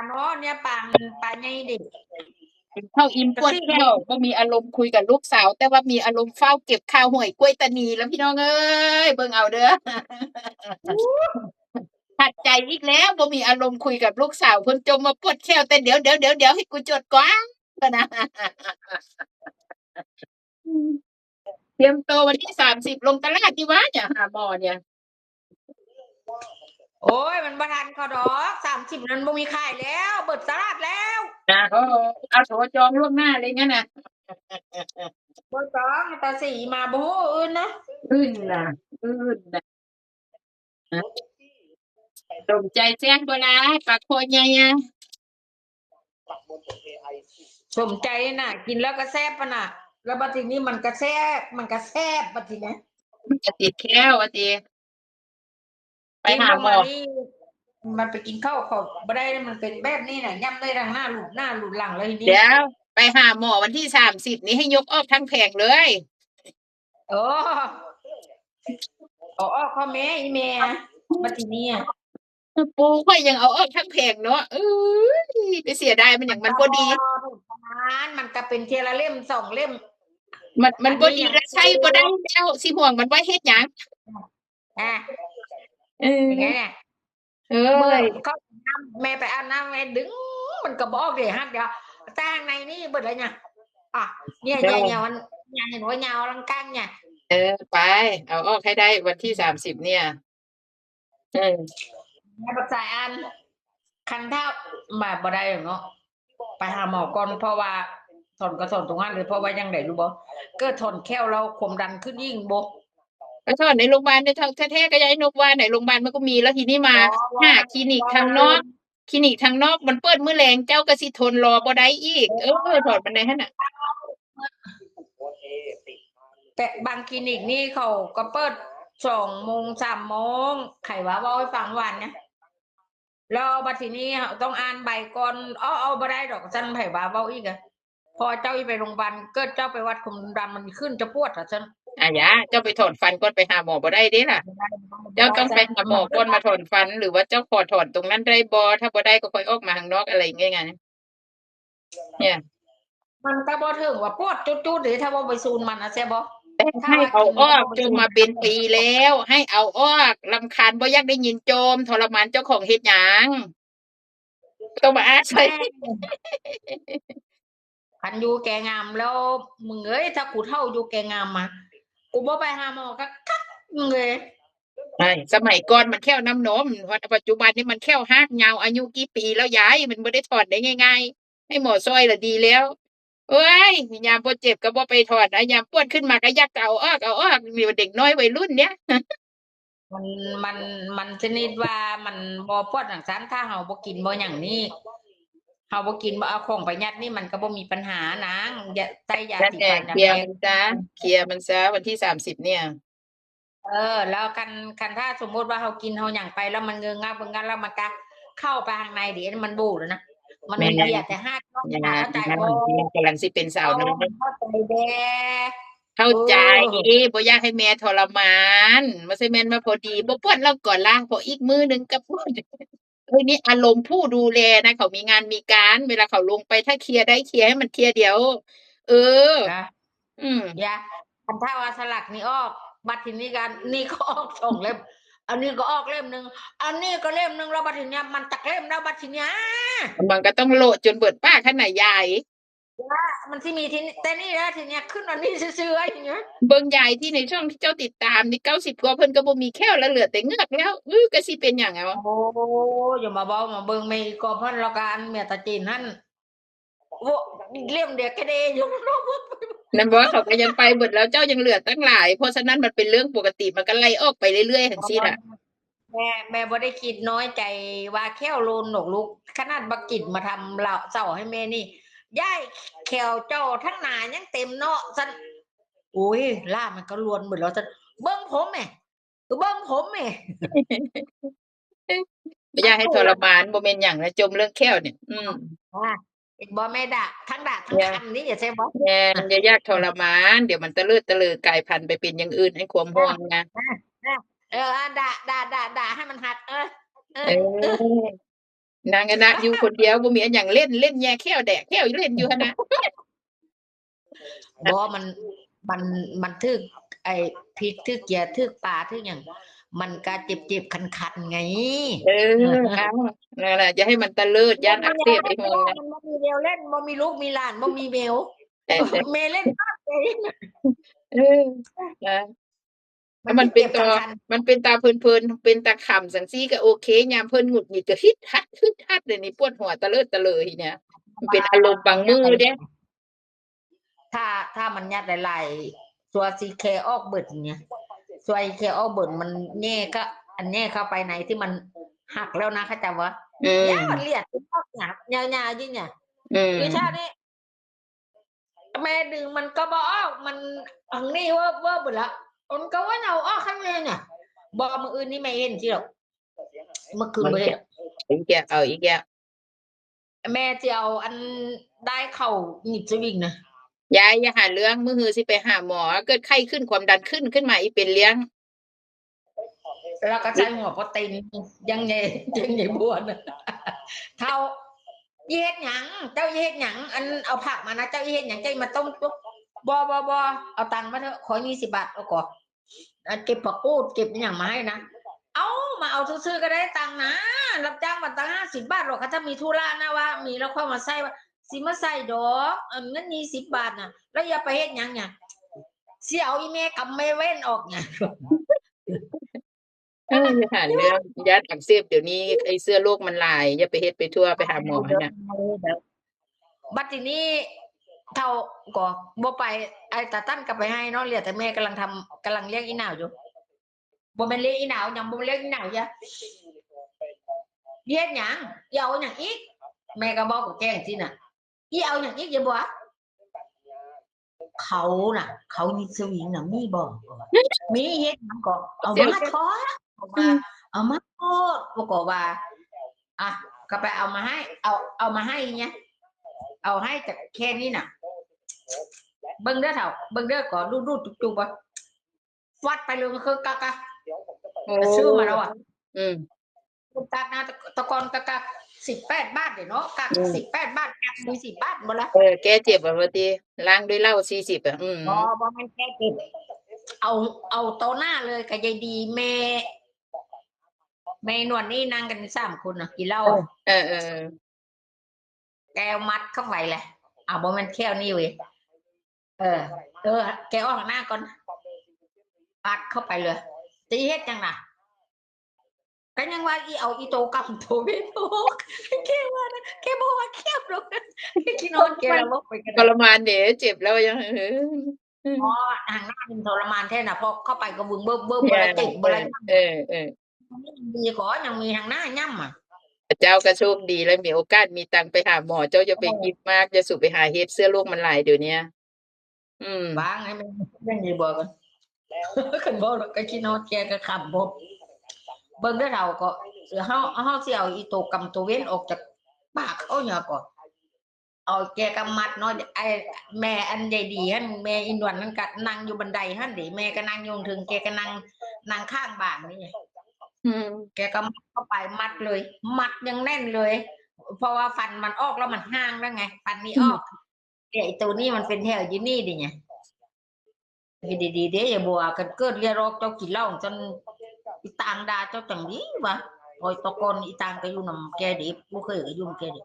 เนาะเนี่ยปางไงเด็กเข้าอิ่มกระซี่ปวดแก้วบ่มีอารมณ์คุยกับลูกสาวแต่ว่ามีอารมณ์เฝ้าเก็บข้าวหวยกล้วยตานีแล้วพี่น้องเอ้ยเบิ่งเอาเด้อขัดใจอีกแล้วบ่มีอารมณ์คุยกับลูกสาวเพิ่นจมมาปวดแก้วแต่เดี๋ยวให้กูจดก่อนนะเตรียมตัววันที่30ลงตลาดที่ว่าเนี่ยหาหมอเนี่ยโอ้ยมันบ่ทันเขาดอก30นั้นบ่มีขายแล้วเบิดตลาดแล้วนะเอาโถจองล่วงหน้าเลยงั้นน่ะบ่จองตาสีมาบ่ฮู้อื่นนะอื่นน่ะอื่นน่ะสมใจแจ้งบ่ล่ะปากคอใหญ่อะสมใจน่ะกินแล้วก็แซ่บปะน่ะแล้วบัดทีนี้มันก็แซ่บบัดทีเนี้ยมันจะติดแค้วว่าติไปกินหาหมอ ลงมานี่มันไปกินข้าวเขาบ่ได้มันเป็นแบบนี้น่ะย่ำเลยทางหน้าหลุดหลังเลยทีนี้เดี๋ยวไปหาหมอวันที่30นี้ให้ยกออกทั้งแผงเลยโอ้ออกพ่อแม่อีแม่บัดทีนี้ปูค่อยยังเอาออกทั้งแผงเนาะเอ้ยไปเสียดายมันอย่างมันก็บ่ดีมันก็เป็นเทียละเล่ม2เล่มมันบ่อันนี้ยังดีแล้วใช้บ่ได้แล้วสิห่วงมันไว้เฮ็ดหยังอ่ะเออย่างไงอเนี่ยเอ้เมื่อยเขาน้ำแม่ไปอาบน้ำแม่ดึงมันก็บอกเดี๋ยวฮักเดี๋ยวจ้างในนี่เบิดเลยเนี่ยอ่ะเนี่ยเอเนี่ยอมันเนี่ยเห็นว่ายาวลังกังเนี่ยเออไปเอาออกให้ได้วันที่30เนี่ยเออแม่ประสายอันคันเท่ามาบ่ได้เนาะไปหาหมอก่อนเพราะว่าถอนก็ถอนตรงนั้นเลยเพราะว่ายังไงรู้บ่เกิดถอนแค้วเราความดันขึ้นยิ่งบ่ไปถอนในโรงพยาบาลเนี่ยแท้ๆก็ย้ายนกว่าไหนโรงพยาบาลมันก็มีแล้วทีนี้มาบ่ว่าหาคลินิกว่าทางนอกมันลืมคลินิกทางนอกมันเปิดมื้อแลงเจ้าก็สิทนรอบ่ได้อีกถอนมันได้หั่นน่ะ แต่บางคลินิกนี่เขาก็เปิด2 โมง3 โมงใครว่าให้ฟังวันเนี่ยแล้วบัดทีนี้ต้องอ่านใบก่อนเอาบ่ได้ดอกฉันไผว่าเว้าอีกอะพอเจ้าอีไปโรงพยาบาลเกิดเจ้าไปวัดความดันมันขึ้นจะปวดอะฉันยาเจ้าไปถอนฟันก่อนไปหาหมอบ่ได้เด้ล่ะบ่ได้เจ้าต้องฉันไปหาหมหมออก่อนมาถอนฟันหรือว่าเจ้าขอถอนตรงนั้นได้บ่ถ้าบ่ได้ก็ค่อยออกมาข้างนอกอะไรอย่างเงี้ยไงเนี่ยมันก็บ่ถึงว่าปวดจุดๆหรือถ้าว่าไปซูนมันนะใช่บ่แต่ถ้าให้เอาว่ากินออกถ้าไปจมมาซูนมันเป็นปีแล้วให้เอาออกรำคาญบ่อยากได้ยินโจมทรมานเจ้าของเฮ็ดหยังต้องมาอาศัยแม่คันอยู่แก่งามแล้วมึงเอ้ยถ้ากูเฒ่าอยู่แก่งามมากูบ่ไปหาหมอก็คักมึงเอ้ยใช่สมัยก่อนมันแค่วน้ำนมปัจจุบันนี้มันแค่วฮากยาวอายุกี่ปีแล้วยายมันบ่ได้ถอนได้ง่ายๆให้หมอซอยล่ะดีแล้วเอ้ยยามบ่เจ็บก็บ่ไปถอนยามปวดขึ้นมาก็อยากจะเอาออกมีเด็กน้อยวัยรุ่นเนี้ย มันมันมันชนิดว่ามันบ่ปวดจังซั้นถ้าเฮาบ่กินบ่หยังนี่เฮาบ่กินบ่เอาของไปยัดนี่มันก็บ่มีปัญหานะอย่าใส่ยานั่นแหละสีฟันเคลียร์อย่างแรงมันซะเคลียร์มันซะวันที่30เนี่ยแล้วคันถ้าสมมุติว่าเฮากินเฮาหยังไปแล้วมันเงื้องับแล้วมันก็เข้าไปข้างในเดี๋ยวมันบูดแล้วนะมันแม่มีเบียร์แต่ห้าก้อนยาเข้าใจยาบ่กำลังสิเป็นสาวโอ้น้อยเข้าใจแด้เข้าเอใจอบ่อยากให้แม่ทรมานบ่ใช่แม่นว่าพอดีบ่ปวดแล้วก่อนล่ะพออีกมื้อหนึ่งก็ปวดนี่อารมณ์ผู้ดูแลนะเขามีงานมีการเวลาเขาลงไปถ้าเคลียร์ได้เคลียร์ให้มันเคลียร์เดี๋ยวเออนะอืมอย่าคันถ้าว่าสลักนี่ออกบัดทีนี้กันนี่ก็ออก2 เล่มอันนี้ก็ออกเล่มหนึ่งอันนี้ก็เล่มหนึ่งแล้วบัดทีเนี้ยมันจักเล่มแล้วบัดทีเนี้ยมันก็ต้องโละจนเบิดป้าขนาดใหญ่ มันที่มีทีแต่นี่แล้วทีเนี้ยขึ้นอันนี้ซื่อๆอย่างเงี้ยเบิ่งยายที่ในช่องที่เจ้าติดตามนี่90กว่าเพิ่นก็บ่มีแค้วแล้วเหลือแต่เหงือกแล้วก็สิเป็นหยังเอาโอ้อย่ามาบอกมาเบิ่งไม่ก็เพิ่นแล้วกันเมียตาจีนหั่นโว้เล่มเดียวก็ได้อยู่เนาะ นั่นบ่เขาก็ยังไปเบิดแล้วเจ้ายังเหลือตั้งหลายเพราะฉะนั้นมันเป็นเรื่องปกติมันก็ไล่ออกไปเรื่อยๆจังซี่ล่ะแม่บ่ได้คิดน้อยใจว่าแค้วโลนหนกลูกขนาดบักกิดมาทำเหล้าเจ้าให้แม่นี่ยายแขวเจ้าทั้งหน้ายังเต็มเนาะซั่นโอ้ยล่ามันก็ลวนหมดแล้วซั่นเบิ่งผมแหมเบิ่งผมแหมบ่อยากให้ทรมานบ่แม่นหยังนะจมเรื่องแค้วเนี่ยอาเห็นบ่แม่ด่าทั้งอย่าคันนี่อย่าใช่บ่แม่นอย่าอยากทรมานเดี๋ยวมันตะเลิดตะเลอกลายพันธุ์ไปเป็นอย่างอื่นให้ความห่วงนะอาๆเออด่าให้มันหัดเออเออ นางอะนะอยู่คนเดียวบ่มีอันหยังเล่นเล่นแย่แค้วแดกแค้วเล่นอยู่หั่นน่ะ บ่มันมันทึกไอ้พริกทึกเกียร์ทึกปลาทึกหยังมันก็เจ็บๆคันๆไง เออเอานั่นแหละอย่าให้มันตะเลิดย้านอักเสบไอ้โหงนะ มันบ่มีแววเล่นบ่มีลูกมีหลานบ่มีแวว แต่ แม่เล่นมากเลย เออนะมัน ถ้ามันเป็ เจ็ น บ ตอ คัน มันเป็นตาเพลินๆเป็นตาขำจังซี่ก็โอเคยามเพิ่นหงุดหงิดก็ฮึดฮัดเดี๋ยวนี้ปวดหัวตะเลิดตะเลอทีเนี่ยมันเป็นอารมณ์บางมื้อเด้ ถ้ามันยัดหลายๆตัวซีเคออกเบิดเนี่ยตัวซีเคออกเบิดมันแน่ก็ อันแน่เข้าไปในที่มันหักแล้วนะเข้าใจวะ อืม ยามันเลียดออกหยับยาวๆยิ่งเนี่ย อืม คือชานี้แม่ดึงมันก็บ่ออกมันอังนี้ว่าเบิดละมันก็ว่าเอาออกข้างในเนี่ยบ่มื้ออื่นนี่แม่เห็นสิหรอกเมื่อคืนบ่เห็น อีกแกเอาอีกแก แม่จะเอาอันได้เข่าหนิบสวิงนะ ยายอย่าหาเรื่องมื้อฮือสิไปหาหมอเกิดไข้ขึ้นความดันขึ้นมาอีเป็นเลี้ยง แล้วก็ใช้หัวโปรตีนยังไงบัวนะเท่าเฮ็ดหยังเจ้าเฮ็ดหยังอันเอาผักมานะเจ้าเฮ็ดหยังเจ้ามาต้มตุ๊กบ่เอาตังค์มาเถอะขอ20 บาทเอาก่อนเก็บผักกูดเก็บอหย่างมาให้นะเอามาเอาซื้อๆก็ได้ตังค์นะรับจ้างมาตั้ง50 บาทหรอกถ้ามีธุระนะว่ามีแล้วค่อยมาใส่ว่าสิมาใส่ดอกอันนั้น20 บาทน่ะแล้วอย่าไปเฮ็ดหยังเนี่ยสิเอาอีเมลกับเมเว่นออกเนี่ย อย่าหาเรื่องยาอักเสบเดี๋ยวนี้ไอ้เสื้อโรคมันหลายอย่าไปเฮ็ดไปทั่วไปหาหมอน่ะ บัดทีนี้เท่าก็บ่ไปไอ้ตาตั้นก็ไปให้เนาะเรียกแต่แม่กำลังเลี้ยงอีหนาวอยู่บ่แม่นเลี้ยงอีหนาวหยังบ่เลี้ยงอีหนาวจ้ะเฮ็ดหยังอีเอาหยังอีกแม่ก็บอกกับแจ้งสิน่ะอีเอาหยังอีกอย่าบ่เขาน่ะ เขามีสวิงน่ะมีบ่มีเฮ็ดหยังก็เอามาทอดบอกว่าเอามาทอดบอกว่าอ่ะก็ไปเอามาให้เอามาให้เนี่ยเอาให้จากแค่นี้น่ะเบิ่งเด้อเฒ่าเบิ่งเด้อก่อนรูดๆจุกๆบ่ฟัดไปเลยคือกะซื้อมาแล้วอ่ะกักนะตะกอนกัก18 บาทเด้เนาะกัก18 บาทกักมี10 บาทบ่ล่ะแกเจ็บว่าติล้างด้วยเหล้า40อ่ะบ่แม่นแก้เจ็บเอาโตหน้าเลยกับยายดีแม่นวลนี่นั่งกัน3 คนน่ะกินเหล้าแกมัดเข้าไปแหละบ่แม่นแค่นี้เว้ยแกออกหน้าก่อนปัดเข้าไปเลยตีเฮ็ดจังน่ะก็ยังว่าอีเอาอีโตกับโตเว้นโอกแกว่านะแกบอกว่าแคบลงกินนอนแกแล้วลงไปกัน ทรมานเด้เจ็บแล้วยังทางหน้ามันทรมานแท้น่ะพอเข้าไปก็บึ้งเบิ่มบ่ได้ติดบ่ได้ดีขอยังมีทางหน้าย่ำอ่ะเจ้าก็โชคดีแล้วมีโอกาสมีตังค์ไปหาหมอเจ้าจะไปคิดมากจะสู่ไปหาเฮ็ดเสื้อโรคมันหลายเดี๋ยวนี้บางให้มันยังดีบ่กันคันบ่ก็คิดนอนแกก็ขับบ่เบิ่งเด้อเฒ่าก็เฮาสิเอาอีโตกำตัวเว้นออกจากปากเขาหยังก็เอาแกกำมัดเนาะไอ้แม่อันใหญ่ดีหั่นแม่อินวนนั่นก็นั่งอยู่บันไดหั่นดิแม่ก็นั่งอยู่ถึงแกก็นั่งข้างบ้านนี่แกก็มัดเข้าไปมัดเลยมัดยังแน่นเลย เพราะว่าฟันมันออกแล้วมันห่างแล้วไงฟันนี้ออกไอ้ตัวนี้มันเป็นแถวอยู่นี่ดิไงดีๆเด้อย่าบัวกันเกิดเรียรอกเจ้ากินเหล้าจนอีตางดาเจ้าจังดีวะโอ้ยตะกอนอีตางก็อยู่นำแกดิบ่เคยก็อยู่แกดิ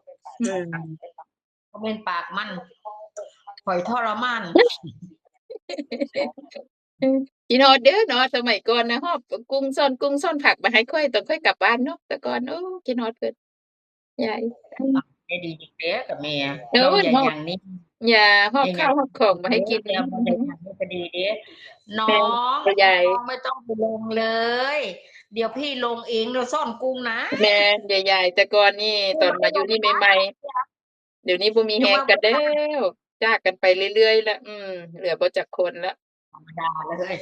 ก็เป็นปากมันปล่อยทรมานกินฮอดเด้อเนาะสมัยก่อนนะฮอบกุ้งซ่อนผักมาให้ค่อยต้องค่อยกลับบ้านเนาะแต่ก่อนโอ้กินฮอดเพิ่นยายดีเด้กับแม่เราอย่างนี้อย่าฮอบข้าวฮอบของมาให้กินแล้วมันก็ดีเด้น้องไม่ต้องไปลงเลย เดี๋ยวพี่ลงเองเราซ่อนกุ้งนะแม่ยายแต่ก่อนนี่ตอนมาอยู่นี่ใหม่ๆเดี๋ยวนี้บ่มีแฮงกันแล้วจากกันไปเรื่อยๆแล้วเหลือบ่จักคนแล้วธรรมดาเลย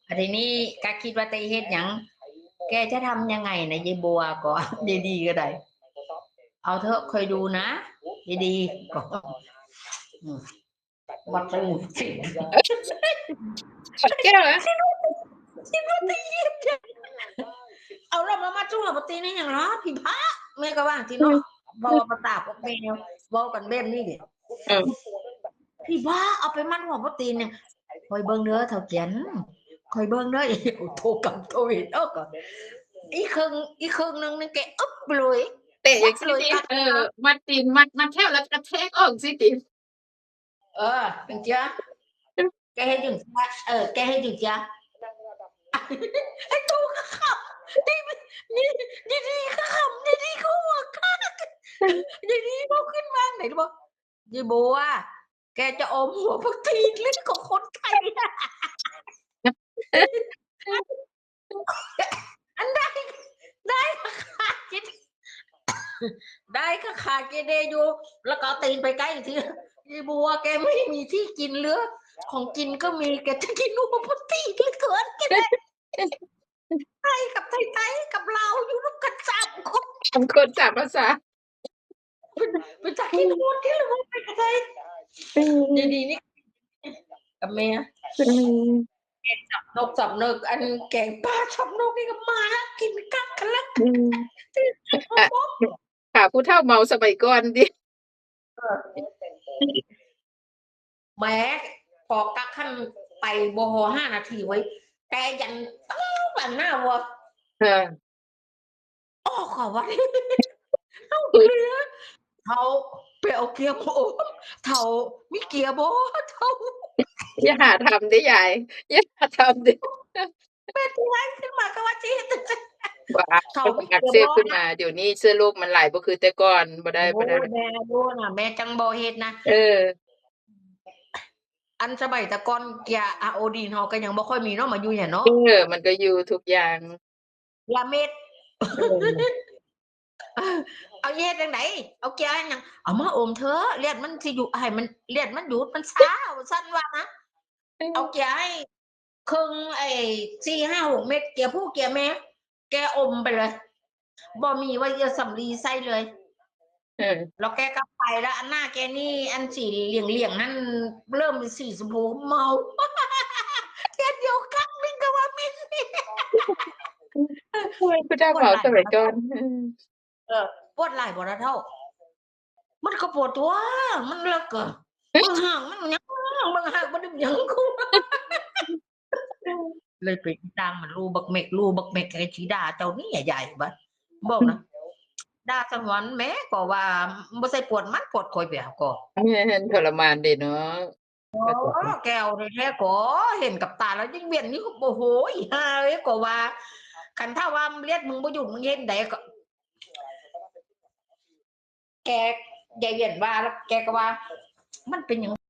อันนี้ก็คิดว่าจะเฮ็ดหยังแกจะทำยังไงนะยายบัวก็ดีๆก็ได้เอาเถอะเคยดูนะดีๆก็มาตูสิแก้วอะคิดว่าจะเฮ็ด เอาเรามาจุ้งเราปตีนี่อย่างเหรอพี่พระแม่ก็ว่างที่เนาะพอประตาพวกแมวเว้ากันแบบนี้ดิ เออ พี่พระเอาไปมัดหัวปตีนเนี่ยคอยเบิ่งเด้อเท่าแก่นคอยเบิ่งเด้อโทรกับโทรเห็นก่อนอีกครึ่งนึงนี่แกอึ๊บเลย เตะอย่างสิ เลย ติ กัด มัดตีนมัดแค่แล้วกระแทกออกสิติ เป็นเจ้าแกให้ดึงแกให้ดึงจ้าไอ้ตู้ก็ขำนี่ก็ขำนี่ก็หัวข้างนี่บอกขึ้นมาไหนบอกยี่บัวแกจะอมหัวพักทีเล่นของคนไทยอันได้ค่ะกินได้ค่ะขาแกเดอยู่แล้วก็ตีนไปใกล้ทียี่บัวแกไม่มีที่กินเหลือของกินก็มีแกจะกินหัวพักทีที่เกินแกไทยกับไทยกับเราอยู่ร่วมกัน3 คน 3 คน3 ภาษา เป็นจากที่นู่นที่เราไปกับไทยดีๆนี่กับแม่จับนกอันแกงปลาจับนกนี่ก็มากินกักกันแล้ว ค่ะผู้เฒ่าเมาสมัยก่อนดิ แม้พอกักขั้นไปบฮ5 นาทีไว้แต่ยันตั้งแบบหน้าวัว เออ ขอว่าเอาเรือเท่าไปเอาเกียร์โบเท่ามีเกียร์โบเท่า อย่าหาทำเด้อยายอย่าหาทำเด้อ เป็นไงขึ้นมาก็ว่าจี ว่า เขา มันอักเสบขึ้นมาเดี๋ยวนี้เชื้อโรคมันหลายบ่คือแต่ก่อนบ่ได้ โอ้แม่ดูนะแม่จังบ่เฮ็ดนะ เออ อันสมัยแต่ก่อนยาอะโอดีนเฮาก็ยังบ่ค่อยมีเนาะมาอยู่เนี่ยเนาะ มันก็อยู่ทุกอย่าง ยาเม็ด เออ เอาเย็ดจังไดเอาแก้หยังเอามาอมเถอะเลือดมันสิอยู่ให้มันเลือดมันหยุดมันช้าซั่นว่านะเอาแก้ให้ครึ่งไอ้4 5 6 เม็ดแก้ผู้แก้แม่แกอมไปเลยบ่มีว่าจะสำลีใส่เลย เออ แล้วแกก็ไปแล้วอันหน้าแกนี่อันสีเหลี่ยงๆนั่นเริ่มเป็นสีชมพูเมาเทียนเดียวกันนึงก็ว่ามิน ผู้เฒ่าเมาสมัยก่อนปวดไหล่บ่ละเท่า มันก็ปวดตัวมันเลิกเกินบางห่างมันยังบางห่างมันยังกู เลยไปตามมันรูบักเมกไอ้ชีดาเจ้านี่ใหญ่ๆบัดบอกนะดาสมวนแม้ก็ว่าบ่ใช่ปวดมันปวดคอยแบบก็ ทรมานเด้เนาะ แก้วแท้ๆก็เห็นกับตาแล้วยิ่งเวียนนี่โอ้โหฮาเอ้ยก็ว่าคันถ้าว่าเลียดมึงบ่อยู่มึงเฮ็ดได้ก็แกยายเวียนว่าแล้วแกก็ว่า มันเป็นหยัง